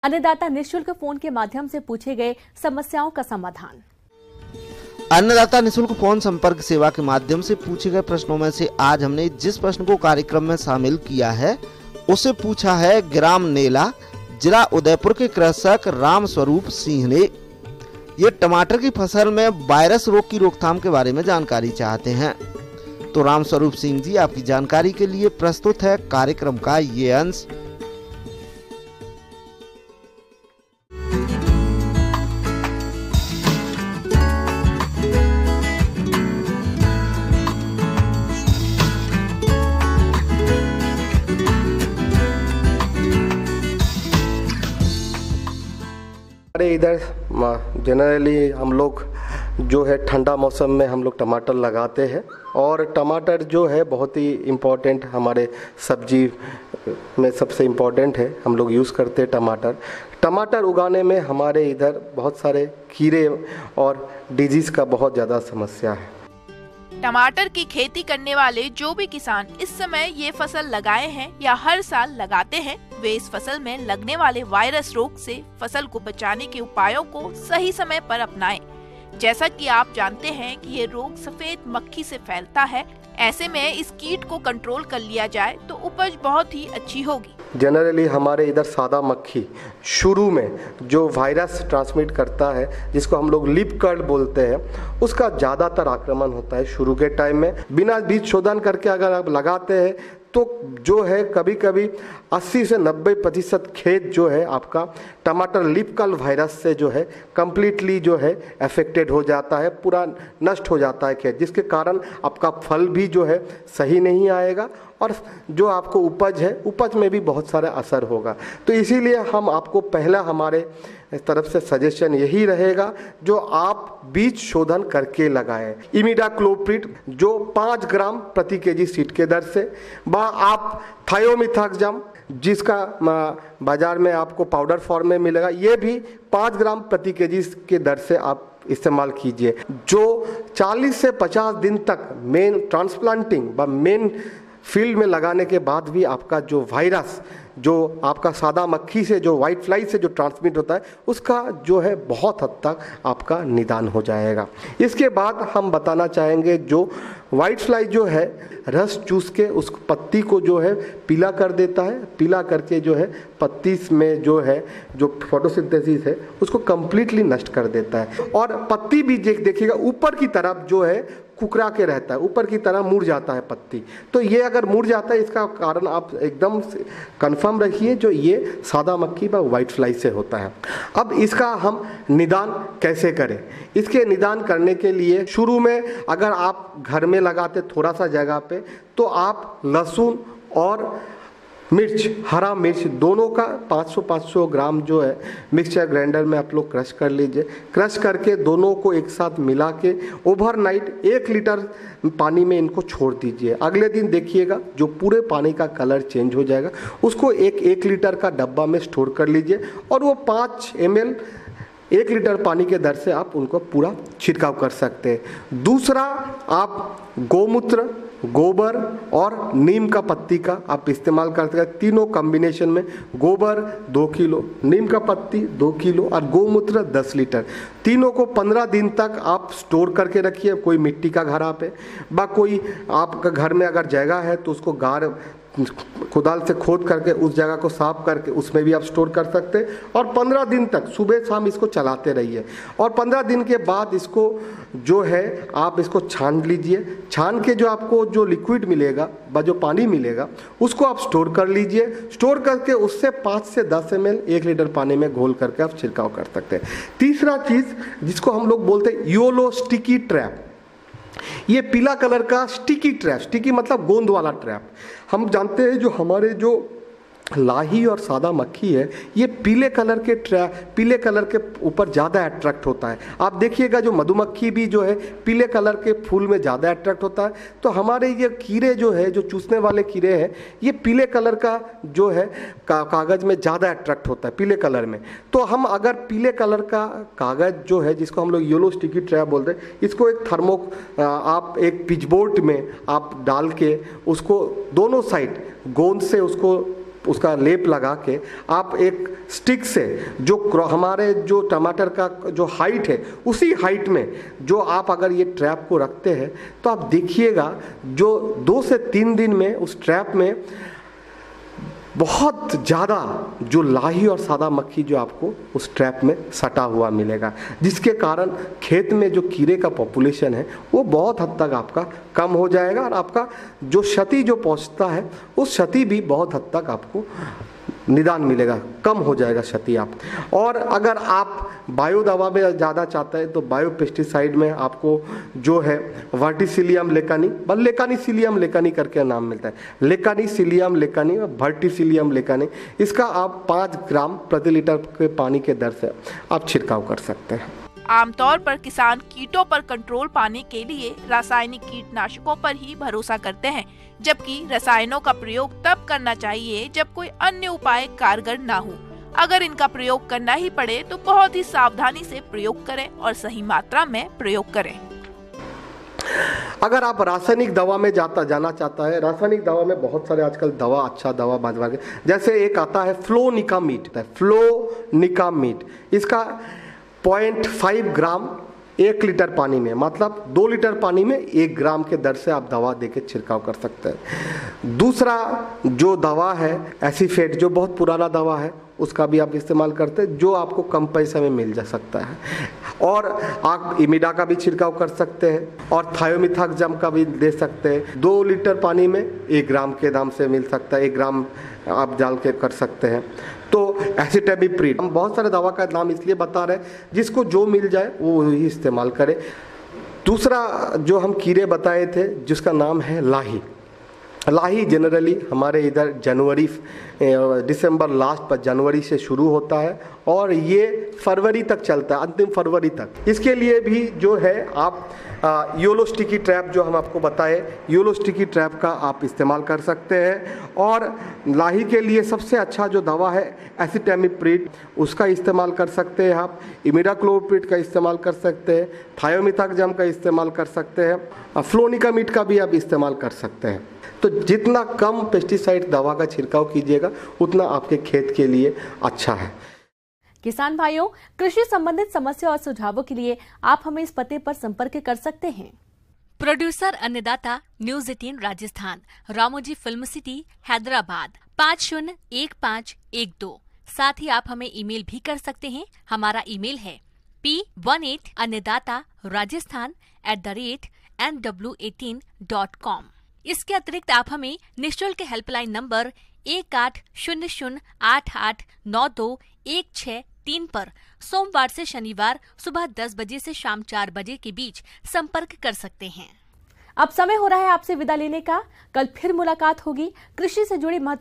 अन्नदाता निःशुल्क फोन के माध्यम से पूछे गए समस्याओं का समाधान। अन्नदाता निःशुल्क फोन संपर्क सेवा के माध्यम से पूछे गए प्रश्नों में से आज हमने जिस प्रश्न को कार्यक्रम में शामिल किया है उसे पूछा है ग्राम नेला, जिला उदयपुर के कृषक राम स्वरूप सिंह ने। ये टमाटर की फसल में वायरस रोग की रोकथाम के बारे में जानकारी चाहते हैं। तो राम स्वरूप सिंह जी, आपकी जानकारी के लिए प्रस्तुत है कार्यक्रम का ये अंश। हमारे इधर जनरली हम लोग जो है ठंडा मौसम में हम लोग टमाटर लगाते हैं और टमाटर जो है बहुत ही इम्पोर्टेंट हमारे सब्जी में सबसे इम्पोर्टेंट है। हम लोग यूज़ करते हैं टमाटर उगाने में हमारे इधर बहुत सारे कीड़े और डिजीज़ का बहुत ज़्यादा समस्या है। टमाटर की खेती करने वाले जो भी किसान इस समय ये फसल लगाए हैं या हर साल लगाते हैं, वे इस फसल में लगने वाले वायरस रोग से फसल को बचाने के उपायों को सही समय पर अपनाएं। जैसा कि आप जानते हैं कि ये रोग सफेद मक्खी से फैलता है। ऐसे में इस कीट को कंट्रोल कर लिया जाए तो उपज बहुत ही अच्छी होगी। जनरली हमारे इधर सादा मक्खी शुरू में जो वायरस ट्रांसमिट करता है, जिसको हम लोग लिप कर्ल बोलते हैं, उसका ज़्यादातर आक्रमण होता है शुरू के टाइम में। बिना बीज शोधन करके अगर आप लगाते हैं तो जो है कभी कभी 80 से 90% खेत जो है आपका टमाटर लिप कर्ल वायरस से जो है कम्प्लीटली जो है अफेक्टेड हो जाता है, पूरा नष्ट हो जाता है खेत, जिसके कारण आपका फल भी जो है सही नहीं आएगा और जो आपको उपज है उपज में भी बहुत सारा असर होगा। तो इसीलिए हम आपको पहला हमारे तरफ से सजेशन यही रहेगा, जो आप बीज शोधन करके लगाएं। इमिडाक्लोप्रिड जो 5 ग्राम प्रति केजी सीड के दर से, व आप थायोमिथाक्सम जिसका बाजार में आपको पाउडर फॉर्म में मिलेगा, ये भी 5 ग्राम प्रति केजी के दर से आप इस्तेमाल कीजिए। जो 40 से 50 दिन तक मेन ट्रांसप्लांटिंग व मेन फील्ड में लगाने के बाद भी आपका जो वायरस जो आपका सादा मक्खी से जो वाइट फ्लाई से जो ट्रांसमिट होता है उसका जो है बहुत हद तक आपका निदान हो जाएगा। इसके बाद हम बताना चाहेंगे, जो वाइट फ्लाई जो है रस चूस के उस पत्ती को जो है पीला कर देता है, पीला करके जो है पत्ती में जो है जो फोटोसिंथेसिस है उसको कम्प्लीटली नष्ट कर देता है। और पत्ती भी देखिएगा ऊपर की तरफ जो है कुकरा के रहता है, ऊपर की तरह मुड़ जाता है पत्ती। तो ये अगर मुड़ जाता है इसका कारण आप एकदम कंफर्म रखिए जो ये सादा मक्खी व वाइट फ्लाई से होता है। अब इसका हम निदान कैसे करें? इसके निदान करने के लिए शुरू में अगर आप घर में लगाते थोड़ा सा जगह पे, तो आप लहसुन और मिर्च, हरा मिर्च दोनों का 500-500 ग्राम जो है मिक्सचर ग्राइंडर में आप लोग क्रश कर लीजिए। क्रश करके दोनों को एक साथ मिला के ओवरनाइट 1 लीटर पानी में इनको छोड़ दीजिए। अगले दिन देखिएगा जो पूरे पानी का कलर चेंज हो जाएगा। उसको 1 लीटर का डब्बा में स्टोर कर लीजिए और वो 5 ml 1 लीटर पानी के दर से आप उनको पूरा छिड़काव कर सकते हैं। दूसरा, आप गोमूत्र, गोबर और नीम का पत्ती का आप इस्तेमाल कर सकते हैं। तीनों कॉम्बिनेशन में गोबर 2 किलो, नीम का पत्ती 2 किलो और गोमूत्र 10 लीटर, तीनों को 15 दिन तक आप स्टोर करके रखिए। कोई मिट्टी का घड़ा पे बा कोई आपका घर में अगर जगह है तो उसको गार कुदाल से खोद करके उस जगह को साफ करके उसमें भी आप स्टोर कर सकते हैं और 15 दिन तक सुबह शाम इसको चलाते रहिए। और 15 दिन के बाद इसको जो है आप इसको छान लीजिए। छान के जो आपको जो लिक्विड मिलेगा व जो पानी मिलेगा उसको आप स्टोर कर लीजिए। स्टोर करके उससे 5 से 10 ml 1 लीटर पानी में घोल करके आप छिड़काव कर सकते हैं। तीसरा चीज़ जिसको हम लोग बोलते हैं योलो स्टिकी ट्रैप, ये पीला कलर का स्टिकी ट्रैप, स्टिकी मतलब गोंद वाला ट्रैप। हम जानते हैं जो हमारे जो लाही और सादा मक्खी है ये पीले कलर के ऊपर ज़्यादा अट्रैक्ट होता है। आप देखिएगा जो मधुमक्खी भी जो है पीले कलर के फूल में ज़्यादा अट्रैक्ट होता है। तो हमारे ये कीड़े जो है जो चूसने वाले कीड़े हैं ये पीले कलर का जो है कागज़ में ज़्यादा अट्रैक्ट होता है पीले कलर में। तो हम अगर पीले कलर का कागज़ जो है जिसको हम लोग येलो स्टिकी ट्रैप बोलते हैं, इसको एक आप एक पिचबोर्ड में आप डाल के उसको दोनों साइड गोंद से उसको उसका लेप लगा के आप एक स्टिक से जो हमारे जो टमाटर का जो हाइट है उसी हाइट में जो आप अगर ये ट्रैप को रखते हैं तो आप देखिएगा जो 2 से 3 दिन में उस ट्रैप में बहुत ज़्यादा जो लाही और सादा मक्खी जो आपको उस ट्रैप में सटा हुआ मिलेगा, जिसके कारण खेत में जो कीड़े का पॉपुलेशन है वो बहुत हद तक आपका कम हो जाएगा और आपका जो क्षति जो पहुंचता है उस क्षति भी बहुत हद तक आपको निदान मिलेगा, कम हो जाएगा क्षति आप। और अगर आप बायो दवा में ज़्यादा चाहते हैं तो बायो पेस्टिसाइड में आपको जो है वर्टिसिलियम लेकानी, लेकानीसिलियम लेकानी करके नाम मिलता है, लेकानीसिलियम लेकानी और वर्टिसिलियम लेकानी, इसका आप 5 ग्राम प्रति लीटर के पानी के दर से आप छिड़काव कर सकते हैं। आमतौर पर किसान कीटों पर कंट्रोल पाने के लिए रासायनिक कीटनाशकों पर ही भरोसा करते हैं, जबकि रसायनों का प्रयोग तब करना चाहिए जब कोई अन्य उपाय कारगर ना हो। अगर इनका प्रयोग करना ही पड़े तो बहुत ही सावधानी से प्रयोग करें और सही मात्रा में प्रयोग करें। अगर आप रासायनिक दवा में जाना चाहता है, रासायनिक दवा में बहुत सारे आजकल दवा अच्छा दवा बाजार के, जैसे एक आता है फ्लोनिकामीड, फ्लोनिकामीड, इसका 0.5 ग्राम 1 लीटर पानी में, मतलब 2 लीटर पानी में 1 ग्राम के दर से आप दवा देके छिड़काव कर सकते हैं। दूसरा जो दवा है एसीफेट, जो बहुत पुराना दवा है, उसका भी आप इस्तेमाल करते हैं, जो आपको कम पैसे में मिल जा सकता है। और आप इमिडा का भी छिड़काव कर सकते हैं और थायोमिथाक्सम का भी दे सकते हैं। 2 लीटर पानी में 1 ग्राम के दाम से मिल सकता है, 1 ग्राम आप डाल के कर सकते हैं। तो एसिटामिप्रिड, हम बहुत सारे दवा का नाम इसलिए बता रहे हैं, जिसको जो मिल जाए वो ही इस्तेमाल करें। दूसरा जो हम कीड़े बताए थे जिसका नाम है लाही, लाही जनरली हमारे इधर दिसंबर लास्ट पर जनवरी से शुरू होता है और ये फरवरी तक चलता है, अंतिम फरवरी तक। इसके लिए भी जो है आप योलो स्टिकी ट्रैप जो हम आपको बताए, योलो स्टिकी ट्रैप का आप इस्तेमाल कर सकते हैं। और लाही के लिए सबसे अच्छा जो दवा है एसिटामिप्रिड, उसका इस्तेमाल कर सकते हैं आप। इमिडाक्लोप्रिड का इस्तेमाल कर सकते हैं, थायोमिथाक्सम का इस्तेमाल कर सकते हैं, फ्लोनिकामीड का भी आप इस्तेमाल कर सकते हैं। तो जितना कम पेस्टिसाइड दवा का छिड़काव कीजिएगा उतना आपके खेत के लिए अच्छा है। किसान भाइयों, कृषि संबंधित समस्या और सुझावों के लिए आप हमें इस पते पर संपर्क कर सकते हैं। प्रोड्यूसर अन्नदाता news 18 Rajasthan, Ramoji film city, Hyderabad 501512। साथ ही आप हमें ईमेल भी कर सकते हैं। हमारा ईमेल है p18annadatarajasthan@nw18.com। इसके अतिरिक्त आप हमें निःशुल्क हेल्पलाइन नंबर 1800889216 पर सोमवार से शनिवार सुबह 10 बजे से शाम 4 बजे के बीच संपर्क कर सकते हैं। अब समय हो रहा है आपसे विदा लेने का। कल फिर मुलाकात होगी कृषि से जुड़ी महत्वपूर्ण